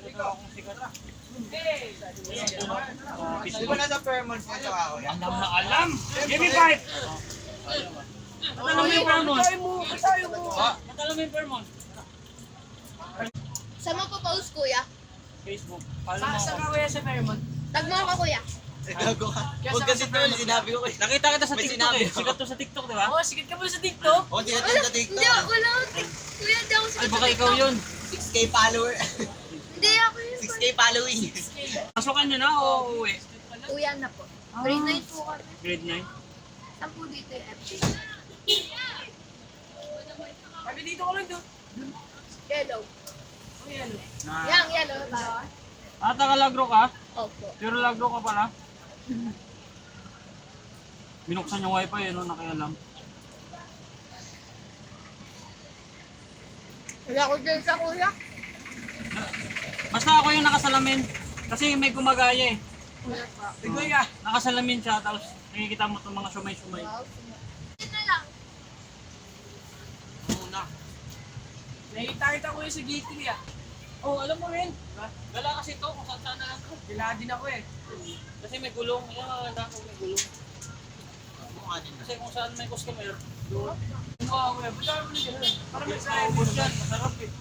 ito akong sikat. Di ba nasa Fairmont ka sa ako? Alam na alam! Give me 5! Matalo mo yung Fairmont. Matalo mo yung Fairmont. Saan mo post kuya? Facebook. Follow mo Sa ako. kuya sa Fairmont. Tag mo ako kuya. Gago ka. Huwag kasi tol, sinabi ko kayo. Nakita kita sa May TikTok sinabi eh. ako. Sikat to sa TikTok, di ba? Oo, sikat ka pa sa TikTok. O, tingnan Wala, sa TikTok. hindi, wala. Kuya, hindi ako Ay, sikat baka sa ikaw TikTok. yun. 6K follower. Hindi ako yun. 6K following. Pasukan nyo na o uuwi? Kuya na po. Grade 9 po kami. Grade 9. Saan po dito yung FJ? Kami dito ko lang doon. Yellow. Oh, yan. Yang yellow ba? Taga-Lagro ka? Opo. Pero Lagro ka pala? Binuksan yung wifi yun, no? Nakialam. Wala ko dyan sa kuya. Basta ako yung nakasalamin. Kasi may gumagaya eh. Kuya pa. Tignan ka. Nakasalamin siya, tapos nakikita mo itong mga sumay-sumay. Wow. Yun na lang. Una. Nakita ko yung sa gate niya. Oh, alam mo rin. Gala kasi to kung saan na lang to. Kailangan din ako eh. Kasi may gulong. Ayan, maganda kung may gulong. Kasi kung saan may customer, doon. Oo, kuya. Ba't ako na gano'n? Para may Maubos yan, masarap eh.